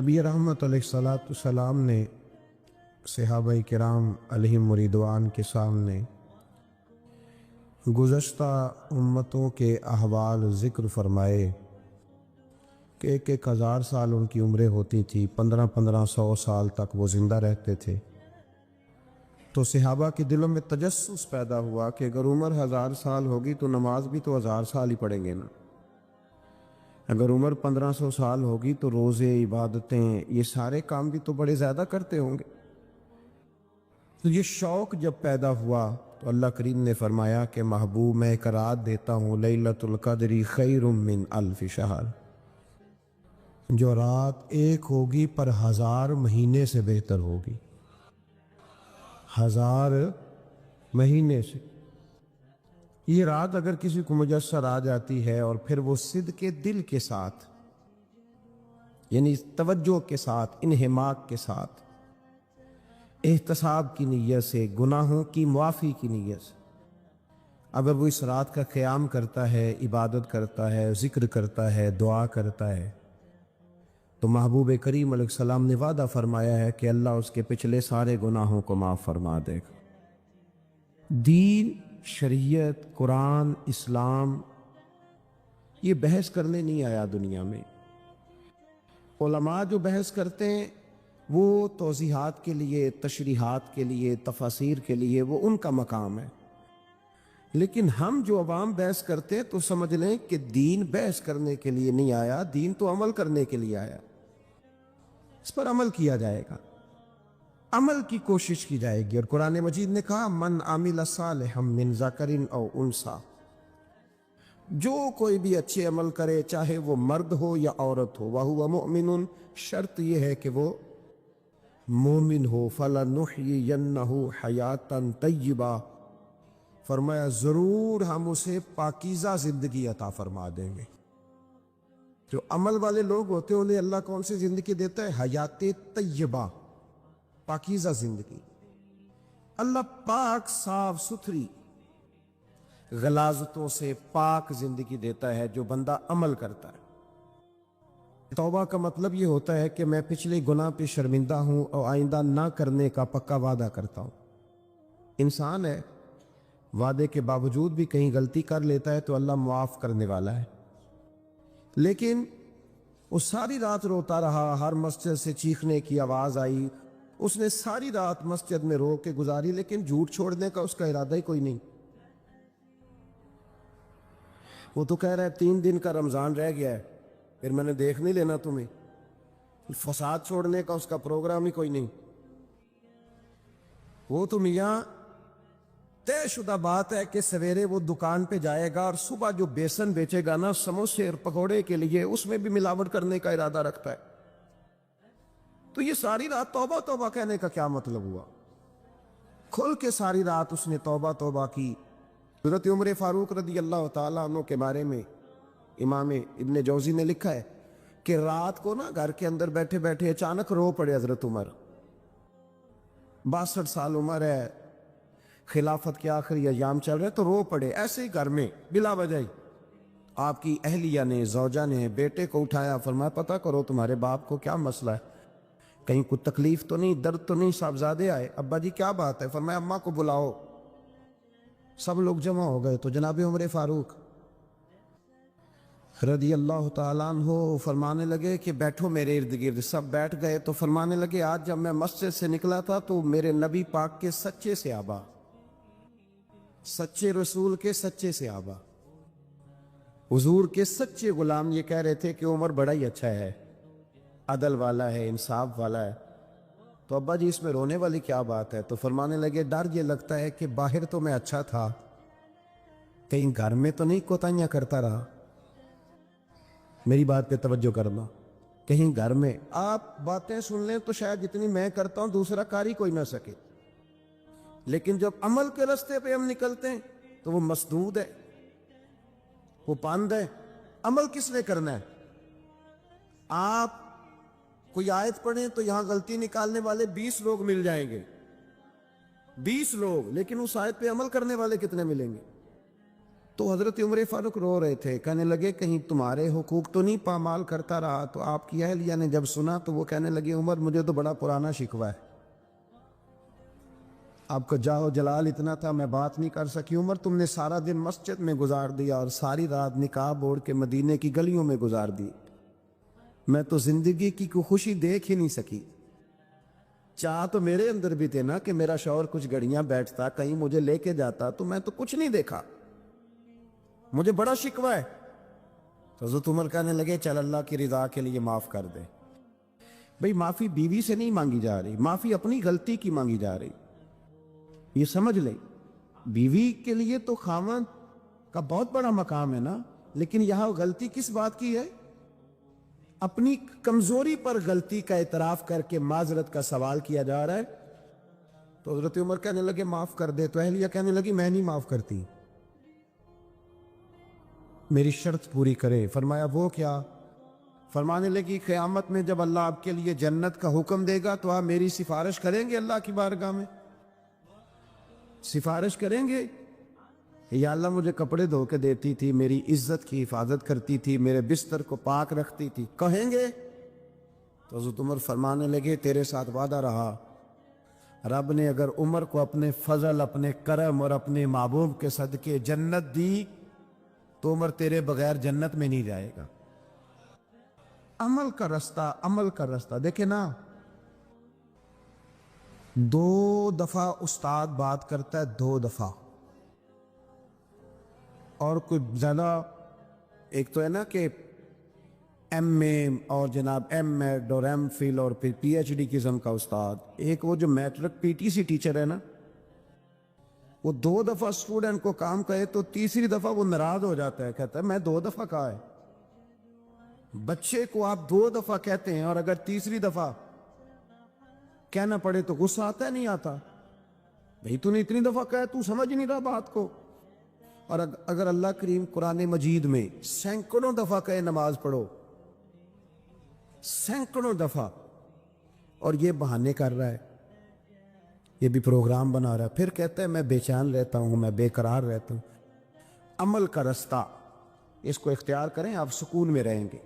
نبی رحمت علیہ الصلوۃ والسلام نے صحابہ کرام علیہم رضوان کے سامنے گزشتہ امتوں کے احوال ذکر فرمائے کہ 1,000 سال ان کی عمریں ہوتی تھی، 1500 سال تک وہ زندہ رہتے تھے۔ تو صحابہ کے دلوں میں تجسس پیدا ہوا کہ اگر عمر 1000 سال ہوگی تو نماز بھی تو 1000 سال ہی پڑھیں گے نا، اگر عمر 1500 سال ہوگی تو روزے، عبادتیں، یہ سارے کام بھی تو بڑے زیادہ کرتے ہوں گے۔ تو یہ شوق جب پیدا ہوا تو اللہ کریم نے فرمایا کہ محبوب میں ایک رات دیتا ہوں، لیلۃ القدر خیر من الف شہر، جو رات ایک ہوگی پر 1000 مہینے سے بہتر ہوگی، 1000 مہینے سے۔ یہ رات اگر کسی کو میسر آ جاتی ہے اور پھر وہ صدق دل کے ساتھ، یعنی توجہ کے ساتھ، انہماک کے ساتھ، احتساب کی نیت سے، گناہوں کی معافی کی نیت سے اگر وہ اس رات کا قیام کرتا ہے، عبادت کرتا ہے، ذکر کرتا ہے، دعا کرتا ہے، تو محبوب کریم علیہ السلام نے وعدہ فرمایا ہے کہ اللہ اس کے پچھلے سارے گناہوں کو معاف فرما دے گا۔ دین، شریعت، قرآن، اسلام یہ بحث کرنے نہیں آیا دنیا میں۔ علماء جو بحث کرتے ہیں وہ توضیحات کے لیے، تشریحات کے لیے، تفاسیر کے لیے، وہ ان کا مقام ہے، لیکن ہم جو عوام بحث کرتے ہیں تو سمجھ لیں کہ دین بحث کرنے کے لیے نہیں آیا، دین تو عمل کرنے کے لیے آیا، اس پر عمل کیا جائے گا، عمل کی کوشش کی جائے گی۔ اور قرآن مجید نے کہا من عمل صالحا من ذکر او انثی، جو کوئی بھی اچھے عمل کرے چاہے وہ مرد ہو یا عورت ہو، وہو مؤمن، شرط یہ ہے کہ وہ مومن ہو، فَلَنُحْيِيَنَّهُ حَيَاتًا طَيِّبَةً، فرمایا ضرور ہم اسے پاکیزہ زندگی عطا فرما دیں گے۔ جو عمل والے لوگ ہوتے ہیں انہیں اللہ کون سی زندگی دیتا ہے؟ حیات طیبہ، پاکیزہ زندگی۔ اللہ پاک، صاف ستھری، غلاظتوں سے پاک زندگی دیتا ہے جو بندہ عمل کرتا ہے۔ توبہ کا مطلب یہ ہوتا ہے کہ میں پچھلے گناہ پہ شرمندہ ہوں اور آئندہ نہ کرنے کا پکا وعدہ کرتا ہوں۔ انسان ہے، وعدے کے باوجود بھی کہیں غلطی کر لیتا ہے تو اللہ معاف کرنے والا ہے، لیکن وہ ساری رات روتا رہا، ہر مسجد سے چیخنے کی آواز آئی، اس نے ساری رات مسجد میں رو کے گزاری، لیکن جھوٹ چھوڑنے کا اس کا ارادہ ہی کوئی نہیں۔ وہ تو کہہ رہا ہے 3 دن کا رمضان رہ گیا ہے، پھر میں نے دیکھ نہیں لینا تمہیں۔ فساد چھوڑنے کا اس کا پروگرام ہی کوئی نہیں۔ وہ تو میاں طے شدہ بات ہے کہ سویرے وہ دکان پہ جائے گا اور صبح جو بیسن بیچے گا نا سموسے اور پکوڑے کے لیے، اس میں بھی ملاوٹ کرنے کا ارادہ رکھتا ہے۔ تو یہ ساری رات توبہ توبہ کہنے کا کیا مطلب ہوا؟ کھل کے ساری رات اس نے توبہ توبہ کی۔ حضرت عمر فاروق رضی اللہ تعالیٰ عنہ کے بارے میں امام ابن جوزی نے لکھا ہے کہ رات کو نا گھر کے اندر بیٹھے بیٹھے اچانک رو پڑے حضرت عمر، 62 سال عمر ہے، خلافت کے آخری ایام چل رہے تو رو پڑے ایسے ہی گھر میں بلا وجہ ہی۔ آپ کی اہلیہ نے، زوجہ نے بیٹے کو اٹھایا، فرمایا پتہ کرو تمہارے باپ کو کیا مسئلہ ہے، کہیں کوئی تکلیف تو نہیں، درد تو نہیں، صاحبزادے آئے، ابا جی کیا بات ہے؟ فرمایا اماں کو بلاؤ۔ سب لوگ جمع ہو گئے تو جناب عمر فاروق رضی اللہ تعالیٰ عنہ فرمانے لگے کہ بیٹھو میرے ارد گرد۔ سب بیٹھ گئے تو فرمانے لگے آج جب میں مسجد سے نکلا تھا تو میرے نبی پاک کے سچے صحابہ، سچے رسول کے سچے صحابہ، حضور کے سچے غلام یہ کہہ رہے تھے کہ عمر بڑا ہی اچھا ہے، عدل والا ہے، انصاف والا ہے۔ تو ابا جی اس میں رونے والی کیا بات ہے؟ تو فرمانے لگے ڈر یہ لگتا ہے کہ باہر تو میں اچھا تھا، کہیں گھر میں تو نہیں کوتاہیاں کرتا رہا۔ میری بات پہ توجہ کرنا، کہیں گھر میں آپ باتیں سن لیں تو شاید جتنی میں کرتا ہوں دوسرا کار ہی کوئی نہ سکے، لیکن جب عمل کے راستے پہ ہم نکلتے ہیں تو وہ مسدود ہے، وہ پابند ہے۔ عمل کس نے کرنا ہے؟ آپ کوئی آیت پڑھیں تو یہاں غلطی نکالنے والے 20 لوگ مل جائیں گے، 20 لوگ، لیکن اس آیت پہ عمل کرنے والے کتنے ملیں گے؟ تو حضرت عمر فاروق رو رہے تھے، کہنے لگے کہیں تمہارے حقوق تو نہیں پامال کرتا رہا؟ تو آپ کی اہلیہ نے جب سنا تو وہ کہنے لگے عمر مجھے تو بڑا پرانا شکوہ ہے، آپ کا جاہ جلال اتنا تھا میں بات نہیں کر سکی۔ عمر تم نے سارا دن مسجد میں گزار دیا اور ساری رات نقاب اوڑھ کے مدینے کی گلیوں میں گزار دی، میں تو زندگی کی کوئی خوشی دیکھ ہی نہیں سکی۔ چاہ تو میرے اندر بھی تھے نا کہ میرا شوہر کچھ گھڑیاں بیٹھتا، کہیں مجھے لے کے جاتا، تو میں تو کچھ نہیں دیکھا، مجھے بڑا شکوہ ہے۔ تو حضرت عمر کہنے لگے چل اللہ کی رضا کے لیے معاف کر دے۔ بھئی معافی بیوی سے نہیں مانگی جا رہی، معافی اپنی غلطی کی مانگی جا رہی، یہ سمجھ لیں۔ بیوی کے لیے تو خاوند کا بہت بڑا مقام ہے نا، لیکن یہاں غلطی کس بات کی ہے؟ اپنی کمزوری پر غلطی کا اعتراف کر کے معذرت کا سوال کیا جا رہا ہے۔ تو حضرت عمر کہنے لگے معاف کر دے، تو اہلیہ کہنے لگی میں نہیں معاف کرتی، میری شرط پوری کرے۔ فرمایا وہ کیا؟ فرمانے لگی قیامت میں جب اللہ آپ کے لیے جنت کا حکم دے گا تو آپ میری سفارش کریں گے اللہ کی بارگاہ میں؟ سفارش کریں گے یا اللہ مجھے کپڑے دھو کے دیتی تھی، میری عزت کی حفاظت کرتی تھی، میرے بستر کو پاک رکھتی تھی، کہیں گے؟ تو حضرت عمر فرمانے لگے تیرے ساتھ وعدہ رہا، رب نے اگر عمر کو اپنے فضل، اپنے کرم اور اپنے محبوب کے صدقے جنت دی تو عمر تیرے بغیر جنت میں نہیں جائے گا۔ عمل کا رستہ، عمل کا رستہ دیکھیں نا، 2 دفعہ استاد بات کرتا ہے، 2 دفعہ، اور کوئی زیادہ، ایک تو ہے نا کہ ایم اے اور جناب ایم ایڈ اور ایم فل اور پھر پی ایچ ڈی قسم کا استاد، ایک وہ جو matric P T C teacher ہے نا، وہ 2 دفعہ اسٹوڈنٹ کو کام کہے تو تیسری دفعہ وہ ناراض ہو جاتا ہے، کہتا ہے میں 2 دفعہ کہا ہے۔ بچے کو آپ 2 دفعہ کہتے ہیں اور اگر تیسری دفعہ کہنا پڑے تو غصہ آتا ہے نہیں آتا؟ بھئی تو نے اتنی دفعہ کہا تو سمجھ نہیں رہا بات کو۔ اور اگر اللہ کریم قرآن مجید میں سینکڑوں دفعہ کہے نماز پڑھو، سینکڑوں دفعہ، اور یہ بہانے کر رہا ہے، یہ بھی پروگرام بنا رہا ہے، پھر کہتا ہے میں بے چین رہتا ہوں، میں بے قرار رہتا ہوں۔ عمل کا رستہ اس کو اختیار کریں، آپ سکون میں رہیں گے۔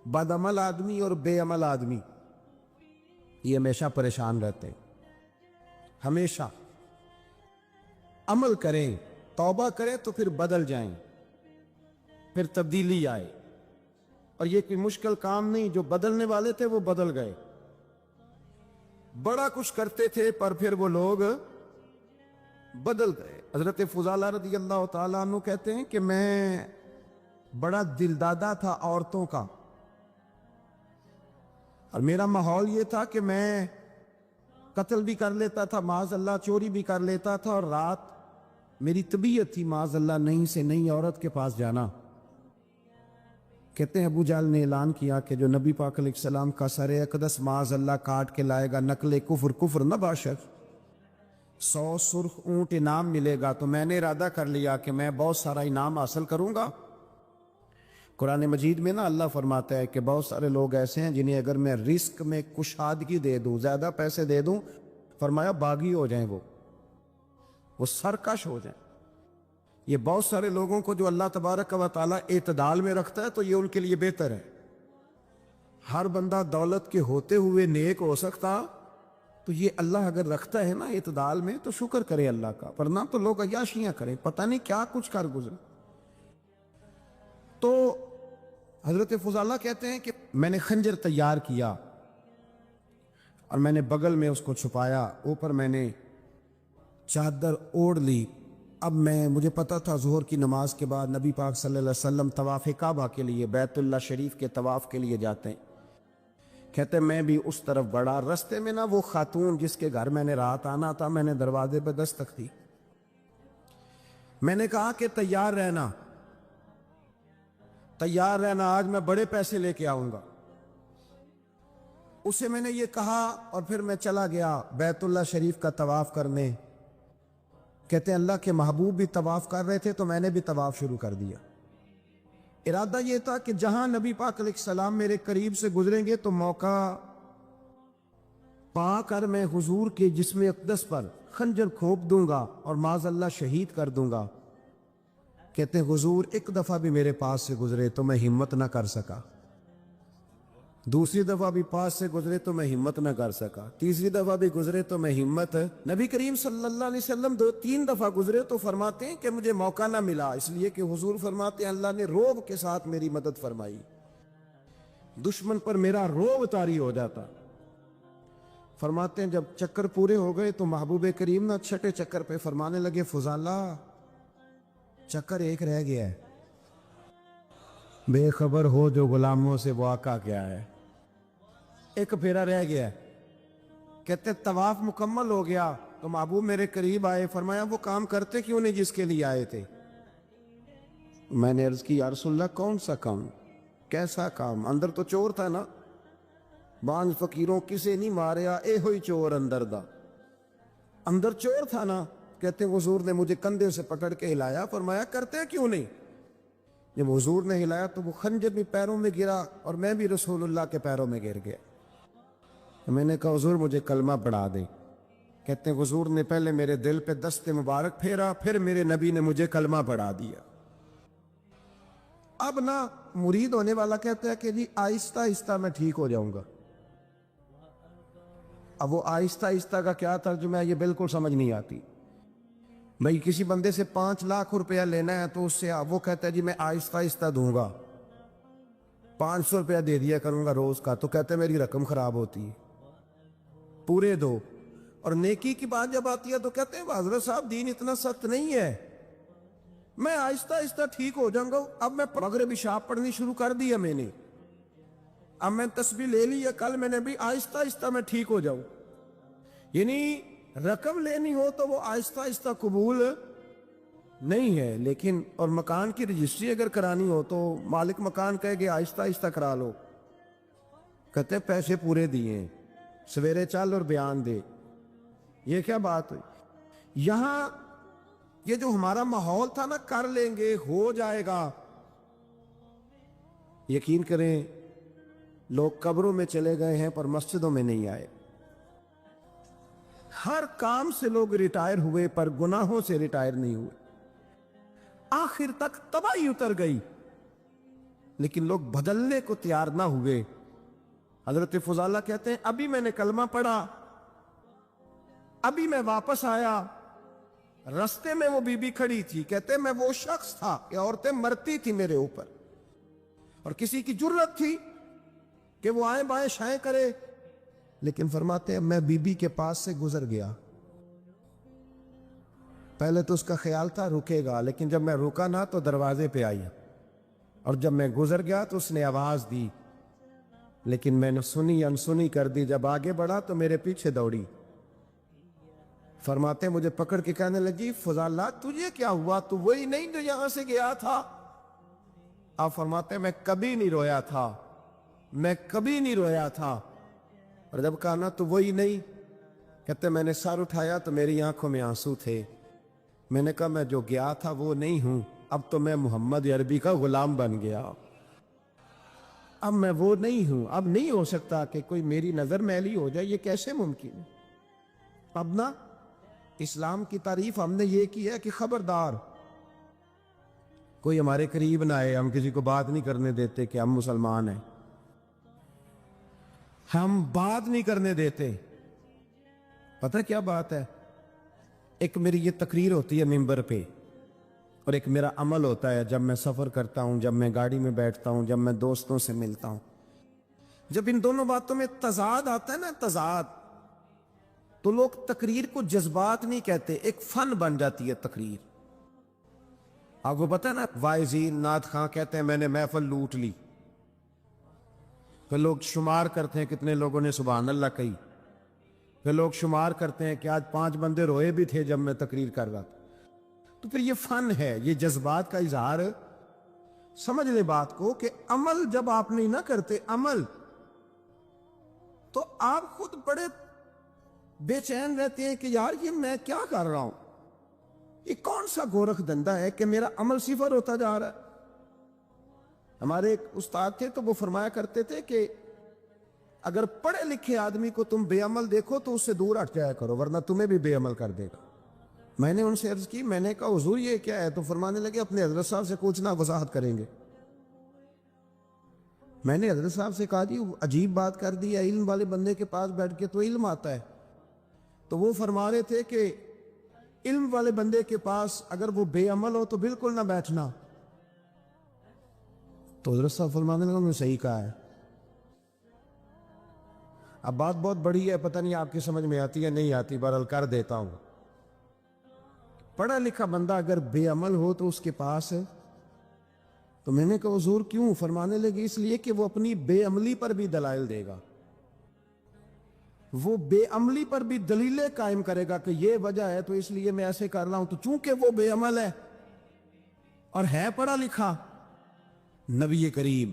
بد عمل آدمی اور بے عمل آدمی یہ ہمیشہ پریشان رہتے ہیں، ہمیشہ۔ عمل کریں، توبہ کریں تو پھر بدل جائیں، پھر تبدیلی آئے، اور یہ کوئی مشکل کام نہیں، جو بدلنے والے تھے وہ بدل گئے، بڑا کچھ کرتے تھے پر پھر وہ لوگ بدل گئے۔ حضرت فضالہ رضی اللہ تعالیٰ عنہ کہتے ہیں کہ میں بڑا دلدادہ تھا عورتوں کا، اور میرا ماحول یہ تھا کہ میں قتل بھی کر لیتا تھا، معاذ اللہ چوری بھی کر لیتا تھا، اور رات میری طبیعت تھی معاذ اللہ نہیں سے نہیں عورت کے پاس جانا۔ کہتے ہیں ابو جہل نے اعلان کیا کہ جو نبی پاک علیہ السلام کا سر اقدس معاذ اللہ کاٹ کے لائے گا، نقل کفر، کفر نہ باشد، 100 سرخ اونٹ انعام ملے گا۔ تو میں نے ارادہ کر لیا کہ میں بہت سارا انعام حاصل کروں گا۔ قرآن مجید میں نا اللہ فرماتا ہے کہ بہت سارے لوگ ایسے ہیں جنہیں اگر میں رزق میں کشادگی دے دوں، زیادہ پیسے دے دوں، فرمایا باغی ہو جائیں، وہ سرکش ہو جائیں۔ یہ بہت سارے لوگوں کو جو اللہ تبارک و تعالیٰ اعتدال میں رکھتا ہے تو یہ ان کے لیے بہتر ہے۔ ہر بندہ دولت کے ہوتے ہوئے نیک ہو سکتا، تو یہ اللہ اگر رکھتا ہے نا اعتدال میں تو شکر کرے اللہ کا، ورنہ تو لوگ عیاشیاں کریں، پتہ نہیں کیا کچھ کر گزرے۔ تو حضرت فضالہ کہتے ہیں کہ میں نے خنجر تیار کیا اور میں نے بغل میں اس کو چھپایا، اوپر میں نے چادر اوڑھ لی۔ اب مجھے پتا تھا ظہر کی نماز کے بعد نبی پاک صلی اللہ علیہ وسلم طواف کعبہ کے لیے، بیت اللہ شریف کے طواف کے لیے جاتے ہیں۔ کہتے میں بھی اس طرف بڑھا، رستے میں نا وہ خاتون جس کے گھر میں نے رات آنا تھا، میں نے دروازے پہ دستک دی، میں نے کہا کہ تیار رہنا، تیار رہنا، آج میں بڑے پیسے لے کے آؤں گا۔ اسے میں نے یہ کہا اور پھر میں چلا گیا بیت اللہ شریف کا طواف کرنے۔ کہتے ہیں اللہ کے محبوب بھی طواف کر رہے تھے تو میں نے بھی طواف شروع کر دیا۔ ارادہ یہ تھا کہ جہاں نبی پاک علیہ السلام میرے قریب سے گزریں گے تو موقع پا کر میں حضور کے جسم اقدس پر خنجر کھوپ دوں گا اور معاذ اللہ شہید کر دوں گا۔ کہتے ہیں حضور ایک دفعہ بھی میرے پاس سے گزرے تو میں ہمت نہ کر سکا، دوسری دفعہ بھی پاس سے گزرے تو میں ہمت نہ کر سکا، تیسری دفعہ بھی گزرے تو میں ہمت، نبی کریم صلی اللہ علیہ وسلم 2-3 دفعہ گزرے تو فرماتے ہیں کہ مجھے موقع نہ ملا، اس لیے کہ حضور فرماتے ہیں اللہ نے روب کے ساتھ میری مدد فرمائی، دشمن پر میرا روب طاری ہو جاتا۔ فرماتے ہیں جب چکر پورے ہو گئے تو محبوب کریم نہ چھٹے چکر پہ فرمانے لگے فضالہ چکر ایک رہ گیا ہے، بے خبر ہو جو غلاموں سے وہ آقا کیا ہے، ایک پھیرا رہ گیا ہے۔ کہتے طواف مکمل ہو گیا تو محبوب میرے قریب آئے، فرمایا وہ کام کرتے کیوں نہیں جس کے لیے آئے تھے؟ میں نے عرض کی یا رسول اللہ کون سا کام، کیسا کام؟ اندر تو چور تھا نا، بانج فقیروں کسے نہیں ماریا اے ہوئی چور اندر دا، اندر چور تھا نا۔ کہتے ہیں حضور نے مجھے کندھے سے پکڑ کے ہلایا، فرمایا کرتے کیوں نہیں؟ جب حضور نے ہلایا تو وہ خنجر بھی پیروں میں گرا اور میں بھی رسول اللہ کے پیروں میں گر گیا۔ میں نے کہا حضور مجھے کلمہ پڑھا دے۔ کہتے ہیں حضور نے پہلے میرے دل پہ دست مبارک پھیرا، پھر میرے نبی نے مجھے کلمہ پڑھا دیا۔ اب نہ مرید ہونے والا کہتا ہے کہ جی آہستہ آہستہ میں ٹھیک ہو جاؤں گا۔ اب وہ آہستہ آہستہ کا کیا ترجمہ ہے یہ بالکل سمجھ نہیں آتی۔ بھئی کسی بندے سے 5 لاکھ روپیہ لینا ہے تو اس سے وہ کہتا ہے جی میں آہستہ آہستہ دوں گا، 500 روپیہ دے دیا کروں گا روز کا، تو کہتے ہیں میری رقم خراب ہوتی ہے، پورے دو۔ اور نیکی کی بات جب آتی ہے تو کہتے ہیں حضرت صاحب دین اتنا سخت نہیں ہے، میں آہستہ آہستہ ٹھیک ہو جاؤں گا۔ اب میں مغرب عشاء پڑھنی شروع کر دیا میں نے، اب میں تسبیح لے لی ہے، کل میں نے بھی آہستہ آہستہ میں ٹھیک ہو جاؤں۔ یعنی رقم لینی ہو تو وہ آہستہ آہستہ قبول نہیں ہے، لیکن اور مکان کی رجسٹری اگر کرانی ہو تو مالک مکان کہے کہ آہستہ آہستہ کرا لو، کہتے ہیں پیسے پورے دیے، سویرے چل اور بیان دے۔ یہ کیا بات ہوئی؟ یہاں یہ جو ہمارا ماحول تھا نا کر لیں گے ہو جائے گا، یقین کریں لوگ قبروں میں چلے گئے ہیں پر مسجدوں میں نہیں آئے۔ ہر کام سے لوگ ریٹائر ہوئے پر گناہوں سے ریٹائر نہیں ہوئے، آخر تک تباہی اتر گئی لیکن لوگ بدلنے کو تیار نہ ہوئے۔ حضرت فضالہ کہتے ہیں ابھی میں نے کلمہ پڑھا، ابھی میں واپس آیا، رستے میں وہ بی بی کھڑی تھی، کہتے ہیں میں وہ شخص تھا کہ عورتیں مرتی تھی میرے اوپر، اور کسی کی جرت تھی کہ وہ آئیں بائیں شائیں کرے، لیکن فرماتے ہیں میں بی بی کے پاس سے گزر گیا۔ پہلے تو اس کا خیال تھا رکے گا، لیکن جب میں رکا نہ تو دروازے پہ آئی، اور جب میں گزر گیا تو اس نے آواز دی، لیکن میں نے سنی انسنی کر دی، جب آگے بڑھا تو میرے پیچھے دوڑی۔ فرماتے ہیں مجھے پکڑ کے کہنے لگی فضالہ تجھے کیا ہوا، تو وہی نہیں جو یہاں سے گیا تھا؟ آپ فرماتے ہیں میں کبھی نہیں رویا تھا، میں کبھی نہیں رویا تھا، اور جب کہا نا تو وہی نہیں، کہتے میں نے سر اٹھایا تو میری آنکھوں میں آنسو تھے، میں نے کہا میں جو گیا تھا وہ نہیں ہوں، اب تو میں محمد عربی کا غلام بن گیا، اب میں وہ نہیں ہوں، اب نہیں ہو سکتا کہ کوئی میری نظر میلی ہو جائے، یہ کیسے ممکن ہے؟ اب نا اسلام کی تعریف ہم نے یہ کی ہے کہ خبردار کوئی ہمارے قریب نہ آئے، ہم کسی کو بات نہیں کرنے دیتے کہ ہم مسلمان ہیں، ہم بات نہیں کرنے دیتے۔ پتہ کیا بات ہے؟ ایک میری یہ تقریر ہوتی ہے ممبر پہ، اور ایک میرا عمل ہوتا ہے جب میں سفر کرتا ہوں، جب میں گاڑی میں بیٹھتا ہوں، جب میں دوستوں سے ملتا ہوں۔ جب ان دونوں باتوں میں تضاد آتا ہے نا، تضاد، تو لوگ تقریر کو جذبات نہیں کہتے، ایک فن بن جاتی ہے تقریر۔ آپ کو پتہ ہے نا وائزین نعت خواں کہتے ہیں میں نے محفل لوٹ لی، پھر لوگ شمار کرتے ہیں کتنے لوگوں نے سبحان اللہ کہی، پھر لوگ شمار کرتے ہیں کہ آج 5 بندے روئے بھی تھے جب میں تقریر کر رہا تھا۔ تو پھر یہ فن ہے، یہ جذبات کا اظہار۔ سمجھ لے بات کو کہ عمل جب آپ نہیں نہ کرتے عمل، تو آپ خود بڑے بے چین رہتے ہیں کہ یار یہ میں کیا کر رہا ہوں، یہ کون سا گورکھ دھندا ہے کہ میرا عمل صفر ہوتا جا رہا ہے۔ ہمارے ایک استاد تھے تو وہ فرمایا کرتے تھے کہ اگر پڑھے لکھے آدمی کو تم بے عمل دیکھو تو اس سے دور ہٹ جایا کرو، ورنہ تمہیں بھی بے عمل کر دے گا۔ میں نے ان سے عرض کی، میں نے کہا حضور یہ کیا ہے؟ تو فرمانے لگے اپنے حضرت صاحب سے پوچھنا، وضاحت کریں گے۔ میں نے حضرت صاحب سے کہا جی عجیب بات کر دی ہے، علم والے بندے کے پاس بیٹھ کے تو علم آتا ہے۔ تو وہ فرما رہے تھے کہ علم والے بندے کے پاس اگر وہ بے عمل ہو تو بالکل نہ بیٹھنا۔ تو حضرت صاحب فرمانے لگا انہوں نے صحیح کہا ہے۔ اب بات بہت بڑی ہے، پتہ نہیں آپ کی سمجھ میں آتی ہے نہیں آتی، بہرحال کر دیتا ہوں۔ پڑھا لکھا بندہ اگر بے عمل ہو تو اس کے پاس ہے؟ تو میں نے کہا حضور کیوں؟ فرمانے لگے اس لیے کہ وہ اپنی بے عملی پر بھی دلائل دے گا، وہ بے عملی پر بھی دلیلیں قائم کرے گا کہ یہ وجہ ہے تو اس لیے میں ایسے کر رہا ہوں۔ تو چونکہ وہ بے عمل ہے اور ہے پڑھا لکھا، نبی کریم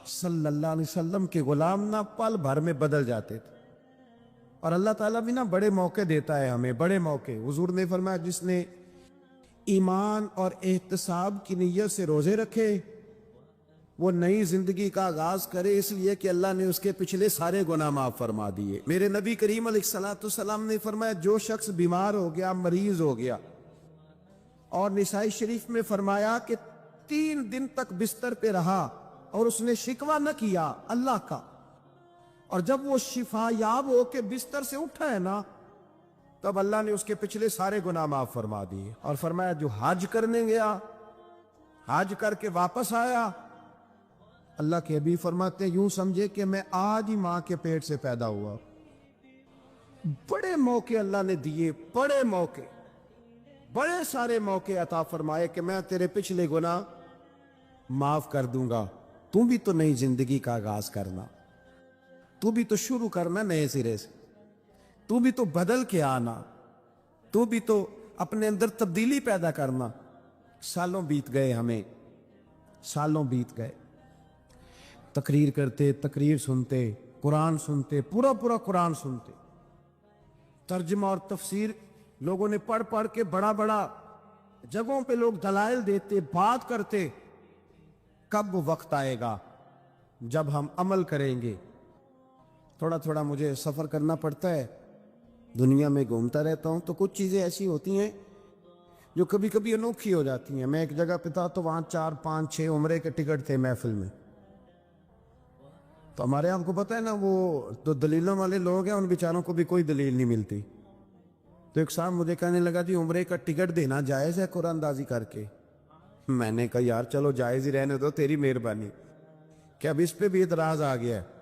صلی اللہ علیہ وسلم کے غلام نہ پل بھر میں بدل جاتے تھے۔ اور اللہ تعالیٰ بھی نا بڑے موقع دیتا ہے ہمیں، بڑے موقع۔ حضور نے فرمایا جس نے ایمان اور احتساب کی نیت سے روزے رکھے وہ نئی زندگی کا آغاز کرے، اس لیے کہ اللہ نے اس کے پچھلے سارے گناہ معاف فرما دیے۔ میرے نبی کریم علیہ الصلوۃ والسلام نے فرمایا جو شخص بیمار ہو گیا، مریض ہو گیا، اور نسائی شریف میں فرمایا کہ 3 دن تک بستر پہ رہا اور اس نے شکوہ نہ کیا اللہ کا، اور جب وہ شفا یاب ہو کے بستر سے اٹھا ہے نا، تب اللہ نے اس کے پچھلے سارے گناہ معاف فرما دیے۔ اور فرمایا جو حج کرنے گیا، حج کر کے واپس آیا، اللہ کے حبیب فرماتے ہیں یوں سمجھے کہ میں آج ہی ماں کے پیٹ سے پیدا ہوا۔ بڑے موقع اللہ نے دیے، بڑے موقع، بڑے سارے موقع عطا فرمائے کہ میں تیرے پچھلے گناہ معاف کر دوں گا، تو بھی تو نئی زندگی کا آغاز کرنا، تو بھی تو شروع کرنا نئے سرے سے، تو بھی تو بدل کے آنا، تو بھی تو اپنے اندر تبدیلی پیدا کرنا۔ سالوں بیت گئے، ہمیں سالوں بیت گئے، تقریر کرتے، تقریر سنتے، قرآن سنتے، پورا پورا قرآن سنتے، ترجمہ اور تفسیر لوگوں نے پڑھ پڑھ کے بڑا بڑا جگہوں پہ لوگ دلائل دیتے، بات کرتے۔ کب وہ وقت آئے گا جب ہم عمل کریں گے؟ تھوڑا تھوڑا مجھے سفر کرنا پڑتا ہے، دنیا میں گھومتا رہتا ہوں، تو کچھ چیزیں ایسی ہوتی ہیں جو کبھی کبھی انوکھی ہو جاتی ہیں۔ میں ایک جگہ پہ تھا تو وہاں 4 5 6 عمرے کے ٹکٹ تھے محفل میں، تو ہمارے آپ کو پتہ ہے نا وہ تو دلیلوں والے لوگ ہیں، ان بیچاروں کو بھی کوئی دلیل نہیں ملتی۔ تو ایک صاحب مجھے کہنے لگا جی عمرے کا ٹکٹ دینا جائز ہے قرآن اندازی کر کے؟ میں نے کہا یار چلو جائز ہی رہنے دو، تیری مہربانی، کہ اب اس پہ بھی اعتراض آ گیا ہے۔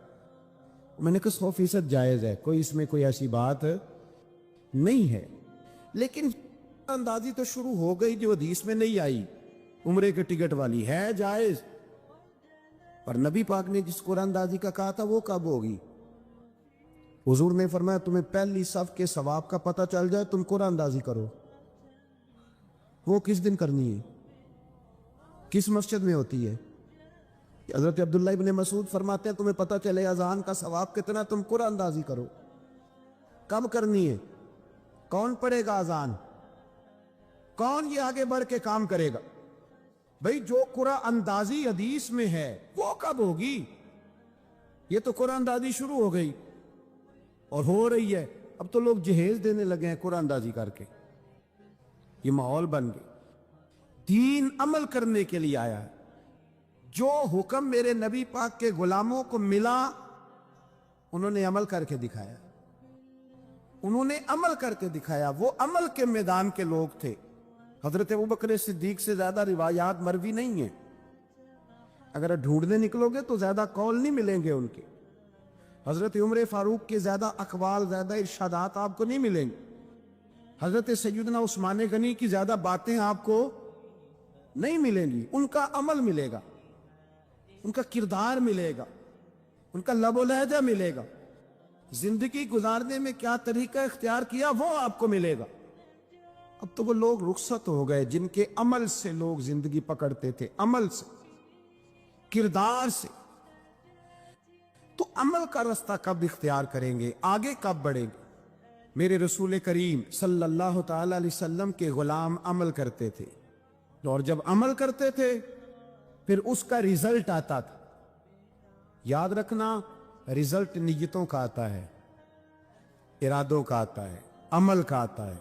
میں نے کہا 100% جائز ہے، کوئی اس میں کوئی ایسی بات نہیں ہے، لیکن اندازی تو شروع ہو گئی جو حدیث میں نہیں آئی، عمرے کے ٹکٹ والی ہے جائز، پر نبی پاک نے جس قرآن اندازی کا کہا تھا وہ کب ہوگی؟ حضور نے فرمایا تمہیں پہلی صف کے ثواب کا پتہ چل جائے تم قرآن اندازی کرو۔ وہ کس دن کرنی ہے؟ کس مسجد میں ہوتی ہے؟ حضرت عبداللہ ابن مسعود فرماتے ہیں تمہیں پتہ چلے اذان کا ثواب کتنا، تم قرآن اندازی کرو۔ کب کرنی ہے؟ کون پڑھے گا اذان؟ کون یہ آگے بڑھ کے کام کرے گا؟ بھئی جو قرآن اندازی حدیث میں ہے وہ کب ہوگی؟ یہ تو قرآن اندازی شروع ہو گئی اور ہو رہی ہے، اب تو لوگ جہیز دینے لگے ہیں قرآن اندازی کر کے، یہ ماحول بن گئی۔ دین عمل کرنے کے لیے آیا ہے، جو حکم میرے نبی پاک کے غلاموں کو ملا انہوں نے عمل کر کے دکھایا، انہوں نے عمل کر کے دکھایا، وہ عمل کے میدان کے لوگ تھے۔ حضرت ابوبکر صدیق سے زیادہ روایات مروی نہیں ہیں، اگر ڈھونڈنے نکلو گے تو زیادہ قول نہیں ملیں گے ان کے۔ حضرت عمر فاروق کے زیادہ اقوال، زیادہ ارشادات آپ کو نہیں ملیں گے۔ حضرت سیدنا عثمان غنی کی زیادہ باتیں آپ کو نہیں ملیں گی، ان کا عمل ملے گا، ان کا کردار ملے گا، ان کا لب و لہجہ ملے گا، زندگی گزارنے میں کیا طریقہ اختیار کیا وہ آپ کو ملے گا۔ اب تو وہ لوگ رخصت ہو گئے جن کے عمل سے لوگ زندگی پکڑتے تھے، عمل سے، کردار سے۔ تو عمل کا راستہ کب اختیار کریں گے؟ آگے کب بڑھیں گے؟ میرے رسول کریم صلی اللہ تعالی علیہ وسلم کے غلام عمل کرتے تھے، اور جب عمل کرتے تھے پھر اس کا ریزلٹ آتا تھا۔ یاد رکھنا، ریزلٹ نیتوں کا آتا ہے، ارادوں کا آتا ہے، عمل کا آتا ہے۔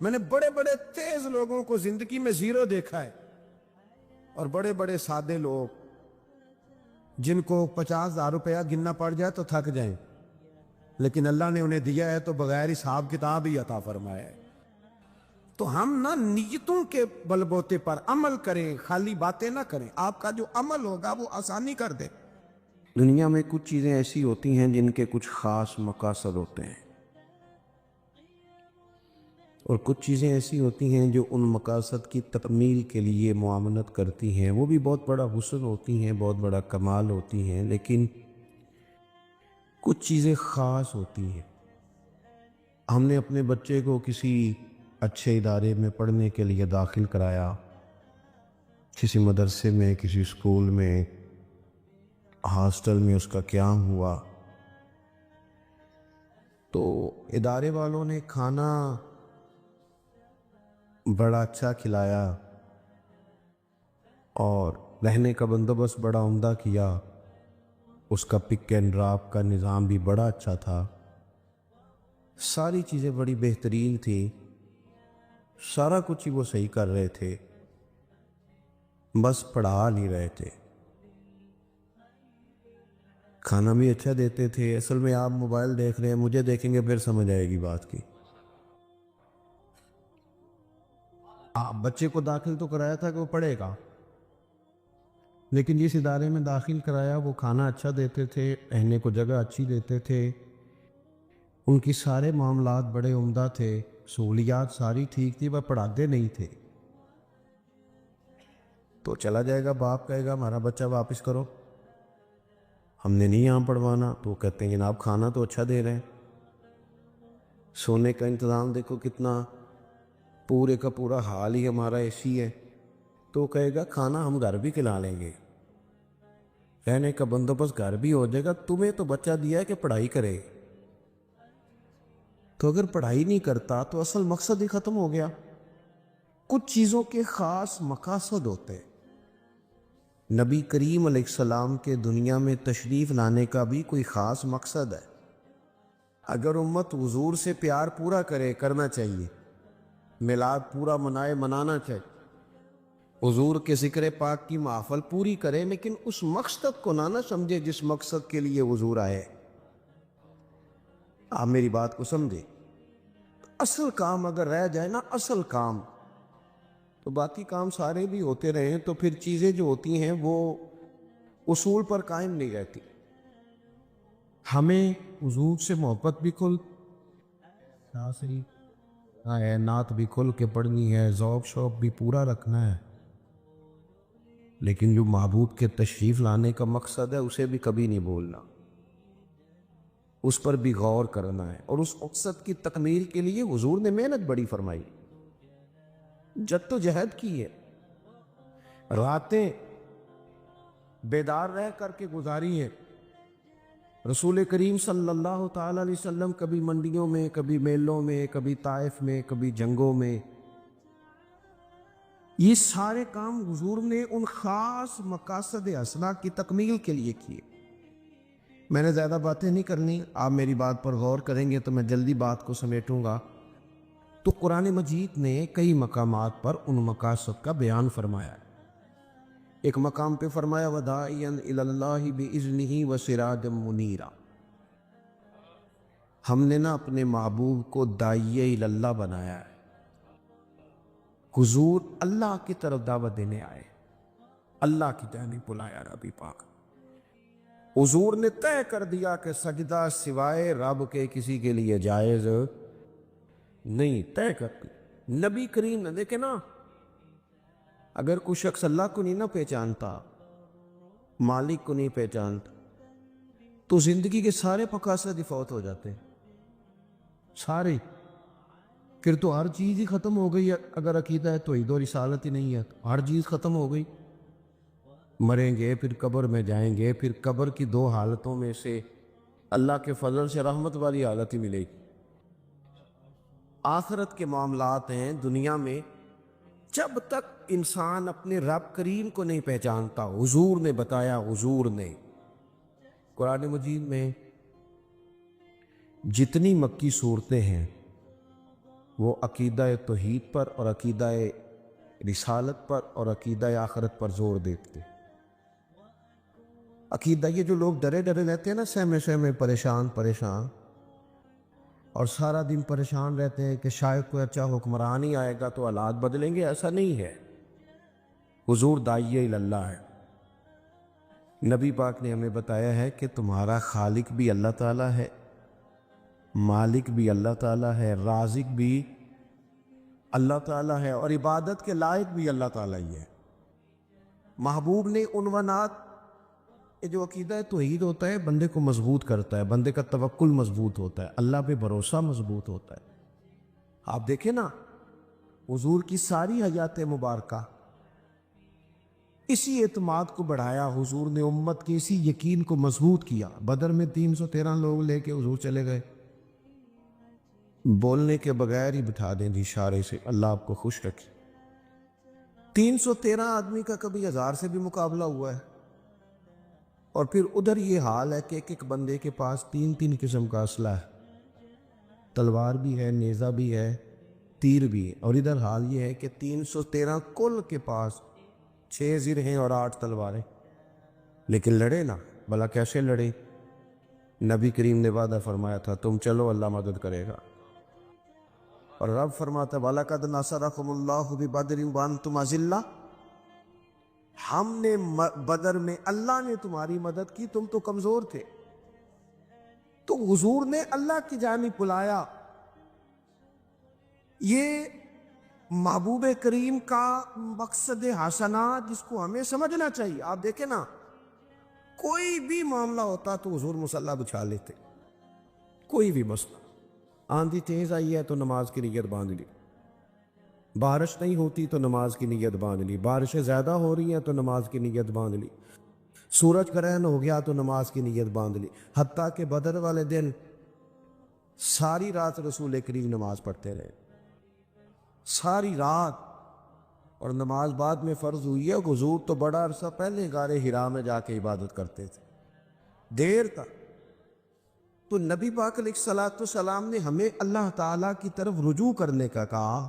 میں نے بڑے بڑے تیز لوگوں کو زندگی میں زیرو دیکھا ہے، اور بڑے بڑے سادے لوگ جن کو 50,000 روپیہ گننا پڑ جائے تو تھک جائیں، لیکن اللہ نے انہیں دیا ہے تو بغیر حساب کتاب ہی عطا فرمایا ہے۔ تو ہم نہ نیتوں کے بل بوتے پر عمل کریں، خالی باتیں نہ کریں، آپ کا جو عمل ہوگا وہ آسانی کر دے۔ دنیا میں کچھ چیزیں ایسی ہوتی ہیں جن کے کچھ خاص مقاصد ہوتے ہیں، اور کچھ چیزیں ایسی ہوتی ہیں جو ان مقاصد کی تکمیل کے لیے معاونت کرتی ہیں، وہ بھی بہت بڑا حسن ہوتی ہیں، بہت بڑا کمال ہوتی ہیں، لیکن کچھ چیزیں خاص ہوتی ہیں۔ ہم نے اپنے بچے کو کسی اچھے ادارے میں پڑھنے کے لیے داخل کرایا، کسی مدرسے میں، کسی اسکول میں، ہاسٹل میں اس کا قیام ہوا، تو ادارے والوں نے کھانا بڑا اچھا کھلایا اور رہنے کا بندوبست بڑا عمدہ کیا، اس کا پک اینڈ ڈراپ کا نظام بھی بڑا اچھا تھا، ساری چیزیں بڑی بہترین تھی، سارا کچھ ہی وہ صحیح کر رہے تھے، بس پڑھا نہیں رہے تھے۔ کھانا بھی اچھا دیتے تھے۔ اصل میں آپ موبائل دیکھ رہے ہیں، مجھے دیکھیں گے پھر سمجھ آئے گی بات کی۔ آپ بچے کو داخل تو کرایا تھا کہ وہ پڑھے گا، لیکن جس ادارے میں داخل کرایا وہ کھانا اچھا دیتے تھے، رہنے کو جگہ اچھی دیتے تھے، ان کی سارے معاملات بڑے عمدہ تھے، سہولیات ساری ٹھیک تھی، وہ پڑھاتے نہیں تھے۔ تو چلا جائے گا، باپ کہے گا ہمارا بچہ واپس کرو، ہم نے نہیں یہاں پڑھوانا، تو وہ کہتے ہیں جناب کھانا تو اچھا دے رہے ہیں، سونے کا انتظام دیکھو کتنا، پورے کا پورا حال ہی ہمارا ایسی ہے، تو کہے گا کھانا ہم گھر بھی کھلا لیں گے، رہنے کا بندوبست گھر بھی ہو جائے گا، تمہیں تو بچہ دیا ہے کہ پڑھائی کرے۔ تو اگر پڑھائی نہیں کرتا تو اصل مقصد ہی ختم ہو گیا۔ کچھ چیزوں کے خاص مقاصد ہوتے ہیں۔ نبی کریم علیہ السلام کے دنیا میں تشریف لانے کا بھی کوئی خاص مقصد ہے۔ اگر امت حضور سے پیار پورا کرے، کرنا چاہیے، میلاد پورا منائے، منانا چاہیے، حضور کے ذکر پاک کی محفل پوری کرے، لیکن اس مقصد کو نہ سمجھے جس مقصد کے لیے حضور آئے۔ آپ میری بات کو سمجھے، اصل کام اگر رہ جائے نا، اصل کام، تو باقی کام سارے بھی ہوتے رہیں، تو پھر چیزیں جو ہوتی ہیں وہ اصول پر قائم نہیں رہتی۔ ہمیں حضور سے محبت بھی کھل ہے، نعت بھی کھل کے پڑھنی ہے، ذوق شوق بھی پورا رکھنا ہے، لیکن جو محبوب کے تشریف لانے کا مقصد ہے اسے بھی کبھی نہیں بولنا، اس پر بھی غور کرنا ہے، اور اس مقصد کی تکمیل کے لیے حضور نے محنت بڑی فرمائی، جد و جہد کی ہے، راتیں بیدار رہ کر کے گزاری ہے۔ رسول کریم صلی اللہ تعالی علیہ وسلم کبھی منڈیوں میں، کبھی میلوں میں، کبھی طائف میں، کبھی جنگوں میں، یہ سارے کام حضور نے ان خاص مقاصد اصلا کی تکمیل کے لیے کیے۔ میں نے زیادہ باتیں نہیں کرنی، آپ میری بات پر غور کریں گے تو میں جلدی بات کو سمیٹوں گا۔ تو قرآن مجید نے کئی مقامات پر ان مقاصد کا بیان فرمایا ہے۔ ایک مقام پہ فرمایا وَدَاعِيًا إِلَى اللَّهِ بِإِذْنِهِ وَسِرَاجًا مُنِيرًا، ہم نے نا اپنے محبوب کو داعیہ اللہ بنایا ہے، حضور اللہ کی طرف دعوت دینے آئے، اللہ کی جانب بلایا نبی پاک۔ حضور نے طے کر دیا کہ سجدہ سوائے رب کے کسی کے لیے جائز نہیں، طے کر دی نبی کریم نے۔ دیکھے نا، اگر کوئی شخص اللہ کو نہیں نہ پہچانتا، مالک کو نہیں پہچانتا، تو زندگی کے سارے مقاصد ہی فوت ہو جاتے ہیں، سارے، پھر تو ہر چیز ہی ختم ہو گئی ہے۔ اگر عقیدہ ہے توحید و رسالت ہی نہیں ہے تو ہر چیز ختم ہو گئی۔ مریں گے، پھر قبر میں جائیں گے، پھر قبر کی دو حالتوں میں سے اللہ کے فضل سے رحمت والی حالت ہی ملے گی۔ آخرت کے معاملات ہیں دنیا میں، جب تک انسان اپنے رب کریم کو نہیں پہچانتا، حضور نے بتایا، حضور نے قرآن مجید میں جتنی مکی صورتیں ہیں وہ عقیدہ توحید پر اور عقیدہ رسالت پر اور عقیدہ آخرت پر زور دیتے. عقیدہ یہ جو لوگ ڈرے ڈرے رہتے ہیں نا، سہمے سہمے پریشان اور سارا دن پریشان رہتے ہیں کہ شاید کوئی اچھا حکمران ہی آئے گا تو حالات بدلیں گے، ایسا نہیں ہے. حضور داعیہ اللہ ہے. نبی پاک نے ہمیں بتایا ہے کہ تمہارا خالق بھی اللہ تعالیٰ ہے، مالک بھی اللہ تعالیٰ ہے، رازق بھی اللہ تعالیٰ ہے، اور عبادت کے لائق بھی اللہ تعالیٰ ہی ہے. محبوب نے عنوانات، یہ جو عقیدہ توحید ہوتا ہے بندے کو مضبوط کرتا ہے، بندے کا توکل مضبوط ہوتا ہے، اللہ پہ بھروسہ مضبوط ہوتا ہے. آپ دیکھیں نا، حضور کی ساری حیات مبارکہ اسی اعتماد کو بڑھایا. حضور نے امت کے اسی یقین کو مضبوط کیا. بدر میں 313 لوگ لے کے حضور چلے گئے، بولنے کے بغیر ہی بٹھا دیں دی اشارے سے، اللہ آپ کو خوش رکھے. 313 آدمی کا کبھی 1000 سے بھی مقابلہ ہوا ہے. اور پھر ادھر یہ حال ہے کہ ایک ایک بندے کے پاس 3 قسم کا اسلحہ ہے، تلوار بھی ہے، نیزہ بھی ہے، تیر بھی ہے. اور ادھر حال یہ ہے کہ 313 کل کے پاس 6 زر ہیں اور 8 تلواریں، لیکن لڑے نا. بھلا کیسے لڑے؟ نبی کریم نے وعدہ فرمایا تھا تم چلو اللہ مدد کرے گا، اور رب فرماتا وَلَقَدْ نَصَرَكُمُ اللَّهُ بِبَدْرٍ وَأَنْتُمْ أَذِلَّةٌ، ہم نے بدر میں اللہ نے تمہاری مدد کی، تم تو کمزور تھے. تو حضور نے اللہ کی جانب بلایا. یہ محبوب کریم کا مقصد حسنہ جس کو ہمیں سمجھنا چاہیے. آپ دیکھیں نا، کوئی بھی معاملہ ہوتا تو حضور مصلی بچھا لیتے. کوئی بھی مسئلہ، آندھی تیز آئی ہے تو نماز کی نیت باندھ لی، بارش نہیں ہوتی تو نماز کی نیت باندھ لی، بارشیں زیادہ ہو رہی ہیں تو نماز کی نیت باندھ لی، سورج گرہن ہو گیا تو نماز کی نیت باندھ لی. حتیٰ کہ بدر والے دن ساری رات رسول کریم نماز پڑھتے رہے، ساری رات. اور نماز بعد میں فرض ہوئی ہے. حضور تو بڑا عرصہ پہلے غار حرا میں جا کے عبادت کرتے تھے، دیر تک. تو نبی پاک علیہ الصلوۃ والسلام نے ہمیں اللہ تعالیٰ کی طرف رجوع کرنے کا کہا،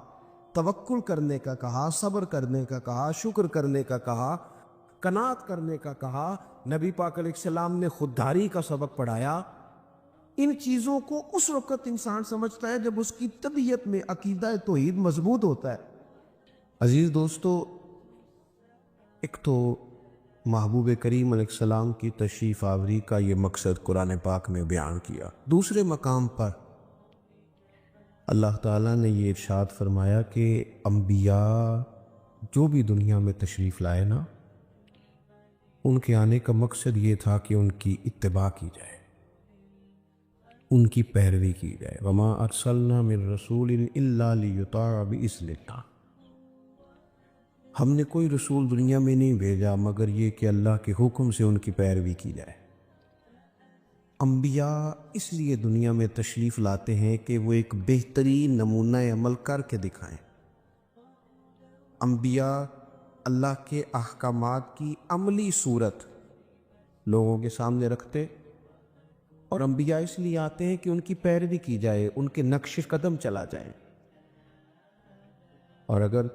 توکل کرنے کا کہا، صبر کرنے کا کہا، شکر کرنے کا کہا، قناعت کرنے کا کہا. نبی پاک علیہ السلام نے خودداری کا سبق پڑھایا. ان چیزوں کو اس وقت انسان سمجھتا ہے جب اس کی طبیعت میں عقیدہ توحید مضبوط ہوتا ہے. عزیز دوستو، ایک تو محبوب کریم علیہ السلام کی تشریف آوری کا یہ مقصد قرآن پاک میں بیان کیا. دوسرے مقام پر اللہ تعالیٰ نے یہ ارشاد فرمایا کہ انبیاء جو بھی دنیا میں تشریف لائے نا، ان کے آنے کا مقصد یہ تھا کہ ان کی اتباع کی جائے، ان کی پیروی کی جائے. وما ارسلنا من رسول الا لیطاع باذن اللہ، ہم نے کوئی رسول دنیا میں نہیں بھیجا مگر یہ کہ اللہ کے حکم سے ان کی پیروی کی جائے. انبیاء اس لیے دنیا میں تشریف لاتے ہیں کہ وہ ایک بہترین نمونہ عمل کر کے دکھائیں. انبیاء اللہ کے احکامات کی عملی صورت لوگوں کے سامنے رکھتے، اور انبیاء اس لیے آتے ہیں کہ ان کی پیروی کی جائے، ان کے نقش قدم چلا جائے. اور اگر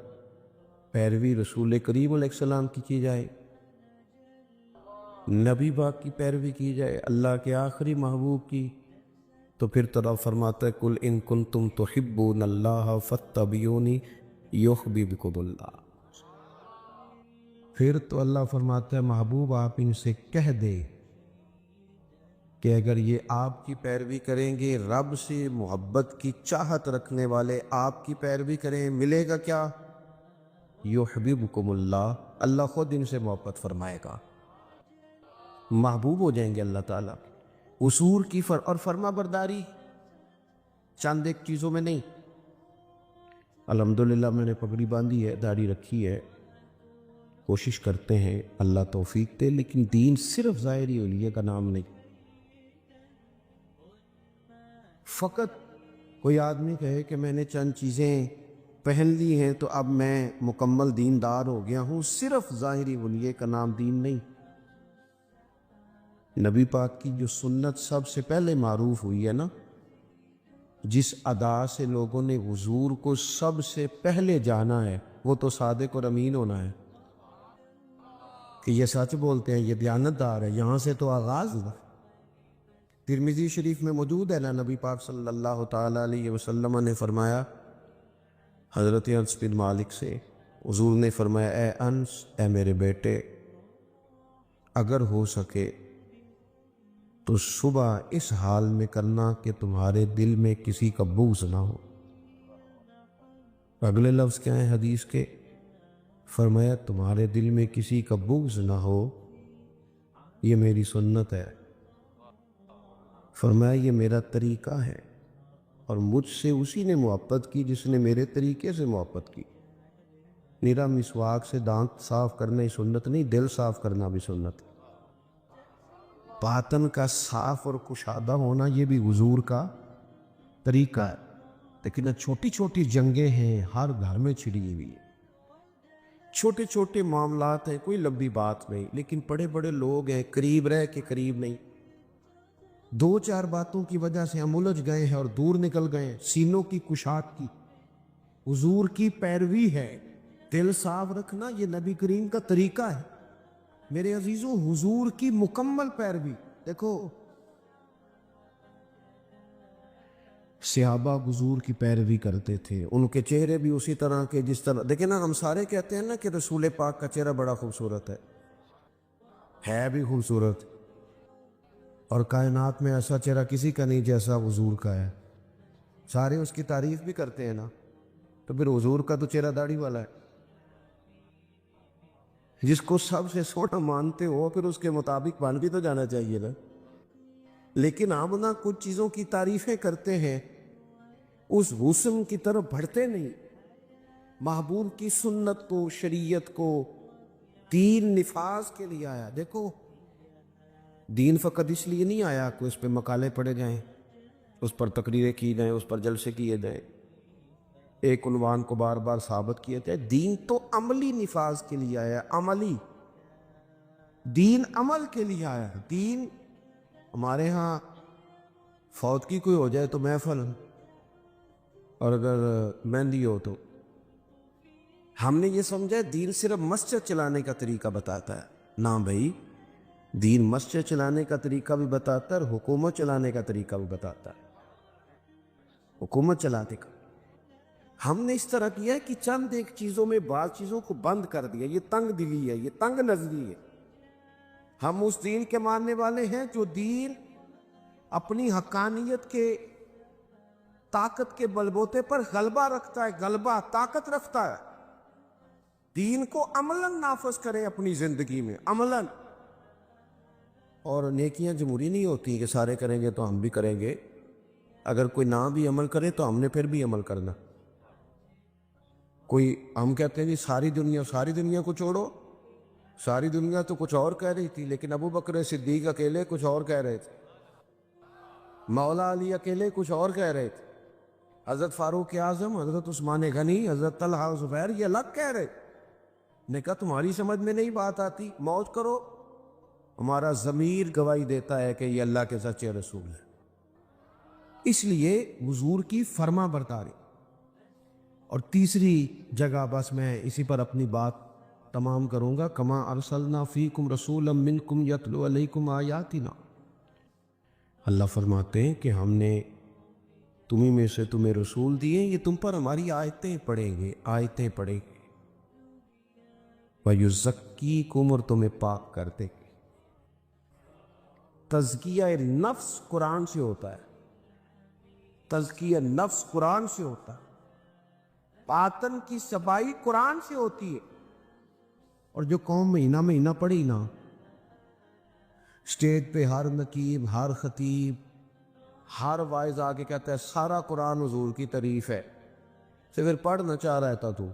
پیروی رسول کریم علیہ السلام کی جائے، نبی پاک کی پیروی کی جائے، اللہ کے آخری محبوب کی، تو پھر تو رب فرماتا ہے قل ان کنتم تحبون اللہ فاتبعونی یحببکم اللہ. پھر تو اللہ فرماتا ہے محبوب آپ ان سے کہہ دے کہ اگر یہ آپ کی پیروی کریں گے، رب سے محبت کی چاہت رکھنے والے آپ کی پیروی کریں، ملے گا کیا؟ یحببکم اللہ، اللہ خود ان سے محبت فرمائے گا، محبوب ہو جائیں گے اللہ تعالیٰ. اصول کی اور فرما برداری چند ایک چیزوں میں نہیں. الحمدللہ میں نے پگڑی باندھی ہے، داڑھی رکھی ہے، کوشش کرتے ہیں، اللہ توفیق دے، لیکن دین صرف ظاہری اولیے کا نام نہیں. فقط کوئی آدمی کہے کہ میں نے چند چیزیں پہن لی ہیں تو اب میں مکمل دیندار ہو گیا ہوں، صرف ظاہری ولیے کا نام دین نہیں. نبی پاک کی جو سنت سب سے پہلے معروف ہوئی ہے نا، جس ادا سے لوگوں نے حضور کو سب سے پہلے جانا ہے وہ تو صادق اور امین ہونا ہے، کہ یہ سچ بولتے ہیں، یہ دیانتدار ہے، یہاں سے تو آغاز ہوا۔ ترمذی شریف میں موجود ہے نا، نبی پاک صلی اللہ تعالیٰ علیہ وسلم نے فرمایا حضرت انس بن مالک سے، حضور نے فرمایا اے انس، اے میرے بیٹے، اگر ہو سکے تو صبح اس حال میں کرنا کہ تمہارے دل میں کسی کا بغض نہ ہو۔ اگلے لفظ کیا ہیں حدیث کے؟ فرمایا تمہارے دل میں کسی کا بغض نہ ہو، یہ میری سنت ہے۔ فرمایا یہ میرا طریقہ ہے، اور مجھ سے اسی نے محبت کی جس نے میرے طریقے سے محبت کی۔ میرا مسواک سے دانت صاف کرنا ہی سنت نہیں، دل صاف کرنا بھی سنت ہے۔ باطن کا صاف اور کشادہ ہونا یہ بھی حضور کا طریقہ ہے۔ لیکن چھوٹی چھوٹی جنگیں ہیں، ہر گھر میں چھڑی ہوئی ہیں، چھوٹے چھوٹے معاملات ہیں، کوئی لمبی بات نہیں، لیکن بڑے بڑے لوگ ہیں قریب رہ کے قریب نہیں۔ دو چار باتوں کی وجہ سے ہم الجھ گئے ہیں اور دور نکل گئے ہیں۔ سینوں کی کشاد کی حضور کی پیروی ہے، دل صاف رکھنا یہ نبی کریم کا طریقہ ہے۔ میرے عزیزوں، حضور کی مکمل پیروی دیکھو، صحابہ حضور کی پیروی کرتے تھے، ان کے چہرے بھی اسی طرح کے جس طرح، دیکھیں نا، ہم سارے کہتے ہیں نا کہ رسول پاک کا چہرہ بڑا خوبصورت ہے بھی خوبصورت، اور کائنات میں ایسا چہرہ کسی کا نہیں جیسا حضور کا ہے۔ سارے اس کی تعریف بھی کرتے ہیں نا، تو پھر حضور کا تو چہرہ داڑھی والا ہے، جس کو سب سے سونا مانتے ہو پھر اس کے مطابق بن بھی تو جانا چاہیے نا۔ لیکن ہم نا کچھ چیزوں کی تعریفیں کرتے ہیں، اس حسن کی طرف بڑھتے نہیں۔ محبوب کی سنت کو، شریعت کو، دین نفاذ کے لیے آیا۔ دیکھو، دین فقط اس لیے نہیں آیا کہ اس پہ مقالے پڑھے جائیں، اس پر تقریریں کی جائیں، اس پر جلسے کیے جائیں، ایک عنوان کو بار بار ثابت کیا جائے۔ دین تو عملی نفاذ کے لیے آیا، عملی دین عمل کے لیے آیا۔ دین ہمارے ہاں فوت کی کوئی ہو جائے تو محفل، اور اگر مہندی ہو تو ہم نے یہ سمجھا دین صرف مسجد چلانے کا طریقہ بتاتا ہے۔ نہ بھائی، دین مسجد چلانے کا طریقہ بھی بتاتا ہے اور حکومت چلانے کا طریقہ بھی بتاتا ہے۔ حکومت چلانے کا ہم نے اس طرح کیا ہے کہ چند ایک چیزوں میں بعض چیزوں کو بند کر دیا۔ یہ تنگ دلی ہے، یہ تنگ نظری ہے۔ ہم اس دین کے ماننے والے ہیں جو دین اپنی حقانیت کے طاقت کے بلبوتے پر غلبہ رکھتا ہے، غلبہ طاقت رکھتا ہے۔ دین کو عملاً نافذ کریں اپنی زندگی میں، عملاً۔ اور نیکیاں جمہوری نہیں ہوتی کہ سارے کریں گے تو ہم بھی کریں گے، اگر کوئی نہ بھی عمل کرے تو ہم نے پھر بھی عمل کرنا۔ کوئی ہم کہتے ہیں جی ساری دنیا کو چھوڑو، ساری دنیا تو کچھ اور کہہ رہی تھی، لیکن ابو بکر صدیق اکیلے کچھ اور کہہ رہے تھے، مولا علی اکیلے کچھ اور کہہ رہے تھے، حضرت فاروق اعظم، حضرت عثمان غنی، حضرت طلحہ زبیر یہ الگ کہہ رہے۔ نے کہا تمہاری سمجھ میں نہیں بات آتی، موت کرو، ہمارا ضمیر گواہی دیتا ہے کہ یہ اللہ کے سچے رسول ہے۔ اس لیے حضور کی فرما برداری۔ اور تیسری جگہ بس میں اسی پر اپنی بات تمام کروں گا، کما ارسلنا فیکم رسولا منکم یتلو علیکم آیاتنا۔ اللہ فرماتے ہیں کہ ہم نے تمہیں میں سے تمہیں رسول دیے، یہ تم پر ہماری آیتیں پڑھیں گے، آیتیں پڑھیں گے، وَيُزَكِّيكُمْ، اور تمہیں پاک کر دیں گے۔ تزکیہ نفس قرآن سے ہوتا ہے، تزکیہ نفس قرآن سے ہوتا ہے، باطن کی صفائی قرآن سے ہوتی ہے۔ اور جو قوم مہینہ پڑھی نا، اسٹیج پہ ہر نقیب، ہر خطیب، ہر وائز آگے کہتا ہے سارا قرآن حضور کی تعریف ہے، تو پھر پڑھنا چاہ رہا تھا تو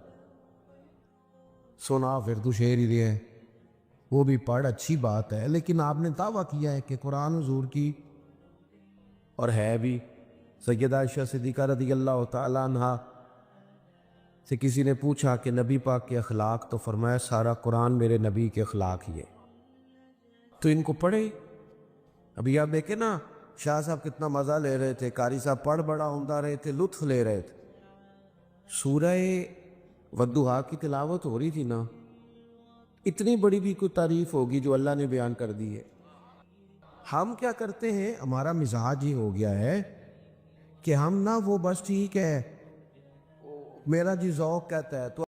سنا، پھر تو شعر ہی دیا ہے، وہ بھی پڑھ، اچھی بات ہے، لیکن آپ نے دعویٰ کیا ہے کہ قرآن حضور کی، اور ہے بھی۔ سیدہ عائشہ صدیقہ رضی اللہ تعالیٰ عنہ سے کسی نے پوچھا کہ نبی پاک کے اخلاق، تو فرمایا سارا قرآن میرے نبی کے اخلاق ہی ہے، تو ان کو پڑھے۔ ابھی آپ دیکھیں نا، شاہ صاحب کتنا مزہ لے رہے تھے، قاری صاحب پڑھ بڑا عمدہ رہے تھے، لطف لے رہے تھے. سورہ والضحیٰ کی تلاوت ہو رہی تھی نا، اتنی بڑی بھی کوئی تعریف ہوگی جو اللہ نے بیان کر دی ہے. ہم کیا کرتے ہیں، ہمارا مزاج ہی ہو گیا ہے کہ ہم نا وہ بس ٹھیک ہے، میرا جی ذوق کہتا ہے تو